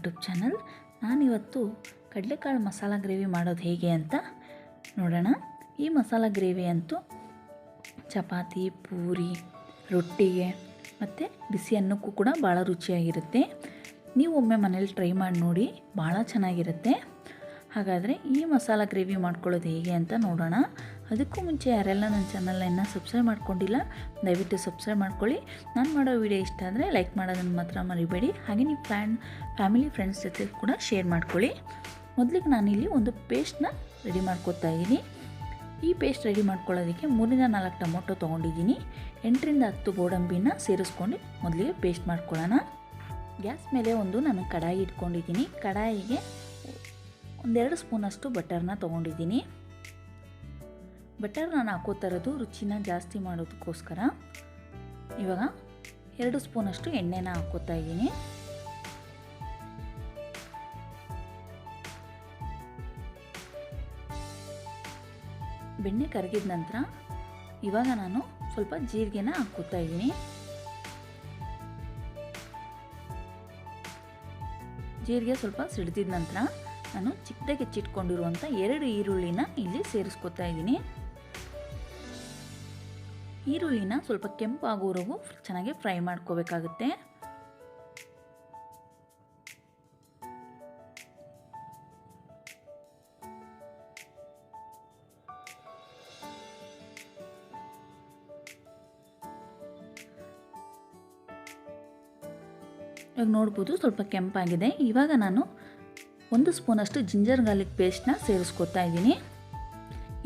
YouTube channel. ನಾನಿವತ್ತು ಕಡಲೆಕಾಳು masala gravy ಮಾಡೋದು ಹೇಗೆ ಅಂತ ನೋಡೋಣ. ಈ ಮಸಾಲ ಗ್ರೇವಿ ಅಂತೂ ಚಪಾತಿ, ಪೂರಿ, ರೊಟ್ಟಿಗೆ ಮತ್ತು ಬಿಸಿ ಅನ್ನಕ್ಕೂ ಕೂಡ ಭಾಳ ರುಚಿಯಾಗಿರುತ್ತೆ. ನೀವು ಒಮ್ಮೆ ಮನೇಲಿ ಟ್ರೈ ಮಾಡಿ ನೋಡಿ, ಭಾಳ ಚೆನ್ನಾಗಿರುತ್ತೆ. ಹಾಗಾದರೆ ಈ ಮಸಾಲ ಗ್ರೇವಿ ಮಾಡ್ಕೊಳ್ಳೋದು ಹೇಗೆ ಅಂತ ನೋಡೋಣ. ಅದಕ್ಕೂ ಮುಂಚೆ ಯಾರೆಲ್ಲ ನನ್ನ ಚಾನಲನ್ನು ಸಬ್ಸ್ಕ್ರೈಬ್ ಮಾಡ್ಕೊಂಡಿಲ್ಲ, ದಯವಿಟ್ಟು ಸಬ್ಸ್ಕ್ರೈಬ್ ಮಾಡ್ಕೊಳ್ಳಿ. ನಾನು ಮಾಡೋ ವಿಡಿಯೋ ಇಷ್ಟ ಆದರೆ ಲೈಕ್ ಮಾಡೋದನ್ನು ಮಾತ್ರ ಮರಿಬೇಡಿ. ಹಾಗೆ ನೀವು ಫ್ಯಾಮಿಲಿ ಫ್ರೆಂಡ್ಸ್ ಜೊತೆ ಕೂಡ ಶೇರ್ ಮಾಡ್ಕೊಳ್ಳಿ. ಮೊದಲಿಗೆ ನಾನಿಲ್ಲಿ ಒಂದು ಪೇಸ್ಟ್ನ ರೆಡಿ ಮಾಡ್ಕೊತಾ ಇದ್ದೀನಿ. ಈ ಪೇಸ್ಟ್ ರೆಡಿ ಮಾಡ್ಕೊಳ್ಳೋದಕ್ಕೆ 3-4 ಟೊಮೊಟೊ ತೊಗೊಂಡಿದ್ದೀನಿ. 8-10 ಗೋಡಂಬಿನ ಸೇರಿಸ್ಕೊಂಡು ಮೊದಲಿಗೆ ಪೇಸ್ಟ್ ಮಾಡ್ಕೊಳ್ಳೋಣ. ಗ್ಯಾಸ್ ಮೇಲೆ ನಾನು ಕಡಾಯಿ ಇಟ್ಕೊಂಡಿದ್ದೀನಿ. ಕಡಾಯಿಗೆ 1-2 ಸ್ಪೂನಷ್ಟು ಬಟರ್ನ ತೊಗೊಂಡಿದ್ದೀನಿ. ಬಟರ್ ನಾನು ಹಾಕೋತಾ ಇರೋದು ರುಚಿನ ಜಾಸ್ತಿ ಮಾಡೋದಕ್ಕೋಸ್ಕರ. ಇವಾಗ 2 ಸ್ಪೂನಷ್ಟು ಎಣ್ಣೆನ ಹಾಕೋತಾ ಇದ್ದೀನಿ. ಬೆಣ್ಣೆ ಕರಗಿದ ನಂತರ ಇವಾಗ ನಾನು ಸ್ವಲ್ಪ ಜೀರಿಗೆನ ಹಾಕೋತಾ ಇದ್ದೀನಿ. ಜೀರಿಗೆ ಸ್ವಲ್ಪ ಸಿಡಿದ ನಂತರ ನಾನು ಚಿಕ್ಕದಾಗಿ ಹೆಚ್ಚಿಟ್ಕೊಂಡಿರುವಂಥ 2 ಈರುಳ್ಳಿನ ಇಲ್ಲಿ ಸೇರಿಸ್ಕೊತಾ ಇದ್ದೀನಿ. ಈರುಳ್ಳಿನ ಸ್ವಲ್ಪ ಕೆಂಪಾಗೋವರೆಗೂ ಚೆನ್ನಾಗಿ ಫ್ರೈ ಮಾಡ್ಕೋಬೇಕಾಗುತ್ತೆ. ಇವಾಗ ನೋಡ್ಬೋದು ಸ್ವಲ್ಪ ಕೆಂಪಾಗಿದೆ. ಇವಾಗ ನಾನು 1 ಸ್ಪೂನಷ್ಟು ಜಿಂಜರ್ ಗಾರ್ಲಿಕ್ ಪೇಸ್ಟ್ನ ಸೇರಿಸ್ಕೊತಾ ಇದ್ದೀನಿ.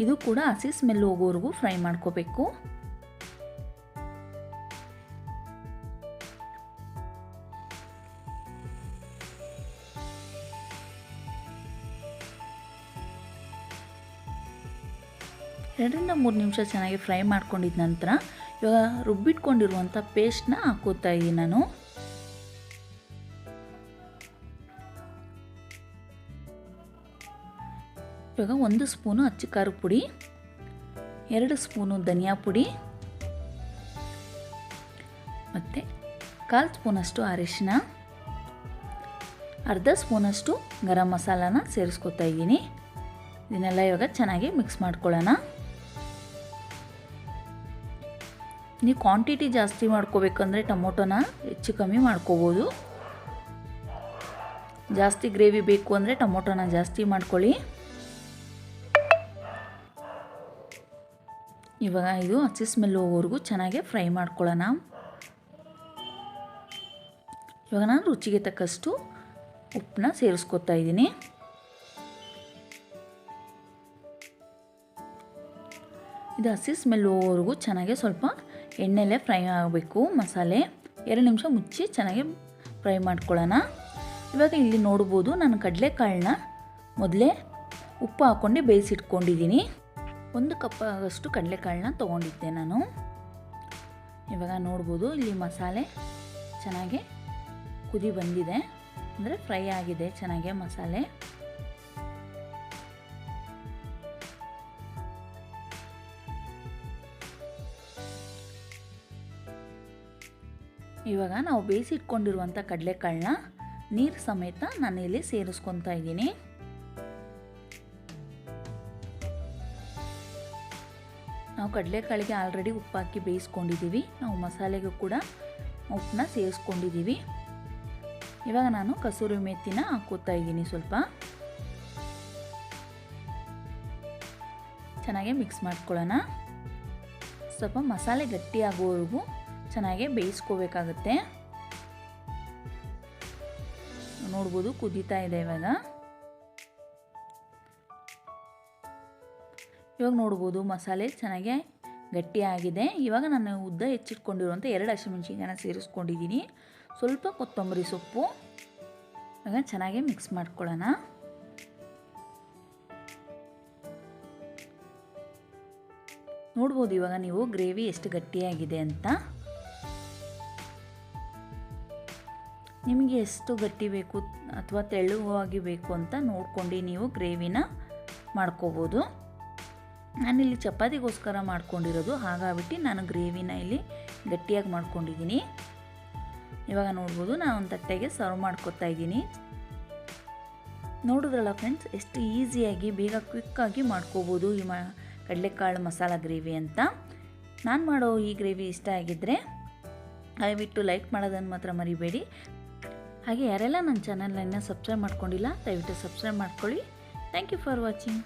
ಇದು ಕೂಡ ಹಸಿ ಸ್ಮೆಲ್ ಹೋಗೋವರೆಗೂ ಫ್ರೈ ಮಾಡ್ಕೋಬೇಕು. ಎರಡರಿಂದ 3 ನಿಮಿಷ ಚೆನ್ನಾಗಿ ಫ್ರೈ ಮಾಡ್ಕೊಂಡಿದ್ದ ನಂತರ ಇವಾಗ ರುಬ್ಬಿಟ್ಕೊಂಡಿರುವಂಥ ಪೇಸ್ಟ್ನ ಹಾಕೋತಾ ಇದ್ದೀನಿ ನಾನು. ಇವಾಗ 1 ಸ್ಪೂನು ಅಚ್ಚ ಖಾರದ ಪುಡಿ, 2 ಸ್ಪೂನು ಧನಿಯಾ ಪುಡಿ ಮತ್ತು 1/4 ಸ್ಪೂನಷ್ಟು ಅರಿಶಿನ, ಅರ್ಧ ಸ್ಪೂನಷ್ಟು ಗರಂ ಮಸಾಲಾನ ಸೇರಿಸ್ಕೊತಾ ಇದ್ದೀನಿ. ಇದನ್ನೆಲ್ಲ ಇವಾಗ ಚೆನ್ನಾಗಿ ಮಿಕ್ಸ್ ಮಾಡ್ಕೊಳ್ಳೋಣ. ನೀವು ಕ್ವಾಂಟಿಟಿ ಜಾಸ್ತಿ ಮಾಡ್ಕೋಬೇಕಂದ್ರೆ ಟೊಮೊಟೊನ ಹೆಚ್ಚು ಕಮ್ಮಿ ಮಾಡ್ಕೋಬೋದು. ಜಾಸ್ತಿ ಗ್ರೇವಿ ಬೇಕು ಅಂದರೆ ಟೊಮೊಟೊನ ಜಾಸ್ತಿ ಮಾಡ್ಕೊಳ್ಳಿ. ಇವಾಗ ಇದು ಹಸಿ ಸ್ಮೆಲ್ ಹೋಗೋವರೆಗೂ ಚೆನ್ನಾಗಿ ಫ್ರೈ ಮಾಡ್ಕೊಳ್ಳೋಣ. ಇವಾಗ ನಾನು ರುಚಿಗೆ ತಕ್ಕಷ್ಟು ಉಪ್ಪನ್ನ ಸೇರಿಸ್ಕೊತಾ ಇದ್ದೀನಿ. ಇದು ಹಸಿ ಸ್ಮೆಲ್ ಹೋಗೋವರೆಗೂ ಚೆನ್ನಾಗಿ ಸ್ವಲ್ಪ ಎಣ್ಣೆಲೆ ಫ್ರೈ ಆಗಬೇಕು. ಮಸಾಲೆ 2 ನಿಮಿಷ ಮುಚ್ಚಿ ಚೆನ್ನಾಗಿ ಫ್ರೈ ಮಾಡ್ಕೊಳ್ಳೋಣ. ಇವಾಗ ಇಲ್ಲಿ ನೋಡ್ಬೋದು ನಾನು ಕಡಲೆಕಾಳನ್ನ ಮೊದಲೇ ಉಪ್ಪು ಹಾಕ್ಕೊಂಡು ಬೇಯಿಸಿಟ್ಕೊಂಡಿದ್ದೀನಿ. 1 ಕಪ್ ಆಗಷ್ಟು ಕಡಲೆಕಾಳನ್ನ ತೊಗೊಂಡಿದ್ದೆ ನಾನು. ಇವಾಗ ನೋಡ್ಬೋದು ಇಲ್ಲಿ ಮಸಾಲೆ ಚೆನ್ನಾಗಿ ಕುದಿ ಬಂದಿದೆ, ಅಂದರೆ ಫ್ರೈ ಆಗಿದೆ ಚೆನ್ನಾಗೆ ಮಸಾಲೆ. ಇವಾಗ ನಾವು ಬೇಯಿಸಿಟ್ಕೊಂಡಿರುವಂಥ ಕಡಲೆಕಾಳನ್ನ ನೀರು ಸಮೇತ ನಾನು ಇಲ್ಲಿ ಸೇರಿಸ್ಕೊತಾ ಇದ್ದೀನಿ. ನಾವು ಕಡಲೆಕಾಳಿಗೆ ಆಲ್ರೆಡಿ ಉಪ್ಪು ಹಾಕಿ ಬೇಯಿಸ್ಕೊಂಡಿದ್ದೀವಿ. ನಾವು ಮಸಾಲೆಗೂ ಕೂಡ ಉಪ್ಪನ್ನ ಸೇರಿಸ್ಕೊಂಡಿದ್ದೀವಿ. ಇವಾಗ ನಾನು ಕಸೂರಿ ಮೆಥಿನ ಹಾಕೋತಾ ಇದ್ದೀನಿ. ಸ್ವಲ್ಪ ಚೆನ್ನಾಗಿ ಮಿಕ್ಸ್ ಮಾಡ್ಕೊಳ್ಳೋಣ. ಸ್ವಲ್ಪ ಮಸಾಲೆ ಗಟ್ಟಿಯಾಗೋವರೆಗೂ ಚೆನ್ನಾಗಿ ಬೇಯಿಸ್ಕೋಬೇಕಾಗುತ್ತೆ. ನೋಡ್ಬೋದು ಕುದೀತಾ ಇದೆ. ಇವಾಗ ನೋಡ್ಬೋದು ಮಸಾಲೆ ಚೆನ್ನಾಗಿ ಗಟ್ಟಿಯಾಗಿದೆ. ಇವಾಗ ನಾನು ಉದ್ದ ಹೆಚ್ಚಿಟ್ಕೊಂಡಿರುವಂಥ 2 ಹಸಿಮೆಣಸಿನಕಾಯಿನ ಸೇರಿಸ್ಕೊಂಡಿದ್ದೀನಿ. ಸ್ವಲ್ಪ ಕೊತ್ತಂಬರಿ ಸೊಪ್ಪು. ಇವಾಗ ಚೆನ್ನಾಗಿ ಮಿಕ್ಸ್ ಮಾಡ್ಕೊಳ್ಳೋಣ. ನೋಡ್ಬೋದು ಇವಾಗ ನೀವು ಗ್ರೇವಿ ಎಷ್ಟು ಗಟ್ಟಿಯಾಗಿದೆ ಅಂತ. ನಿಮಗೆ ಎಷ್ಟು ಗಟ್ಟಿ ಬೇಕು ಅಥವಾ ತೆಳುವಾಗಿ ಬೇಕು ಅಂತ ನೋಡ್ಕೊಂಡು ನೀವು ಗ್ರೇವಿನ ಮಾಡ್ಕೋಬೋದು. ನಾನಿಲ್ಲಿ ಚಪಾತಿಗೋಸ್ಕರ ಮಾಡ್ಕೊಂಡಿರೋದು, ಹಾಗಾಗ್ಬಿಟ್ಟು ನಾನು ಗ್ರೇವಿನ ಇಲ್ಲಿ ಗಟ್ಟಿಯಾಗಿ ಮಾಡ್ಕೊಂಡಿದ್ದೀನಿ. ಇವಾಗ ನೋಡ್ಬೋದು ನಾನು ಒಂದು ತಟ್ಟೆಗೆ ಸರ್ವ್ ಮಾಡ್ಕೊತಾ ಇದ್ದೀನಿ. ನೋಡಿದ್ರಲ್ಲ ಫ್ರೆಂಡ್ಸ್, ಎಷ್ಟು ಈಸಿಯಾಗಿ ಬೇಗ ಕ್ವಿಕ್ಕಾಗಿ ಮಾಡ್ಕೋಬೋದು ಈ ಕಡಲೆಕಾಳು ಮಸಾಲ ಗ್ರೇವಿ ಅಂತ. ನಾನು ಮಾಡೋ ಈ ಗ್ರೇವಿ ಇಷ್ಟ ಆಗಿದ್ದರೆ ದಯವಿಟ್ಟು ಲೈಕ್ ಮಾಡೋದನ್ನು ಮಾತ್ರ ಮರಿಬೇಡಿ. ಹಾಗೆ ಯಾರೆಲ್ಲ ನನ್ನ ಚಾನಲನ್ನು ಸಬ್ಸ್ಕ್ರೈಬ್ ಮಾಡ್ಕೊಂಡಿಲ್ಲ ದಯವಿಟ್ಟು ಸಬ್ಸ್ಕ್ರೈಬ್ ಮಾಡ್ಕೊಳ್ಳಿ. Thank you for watching.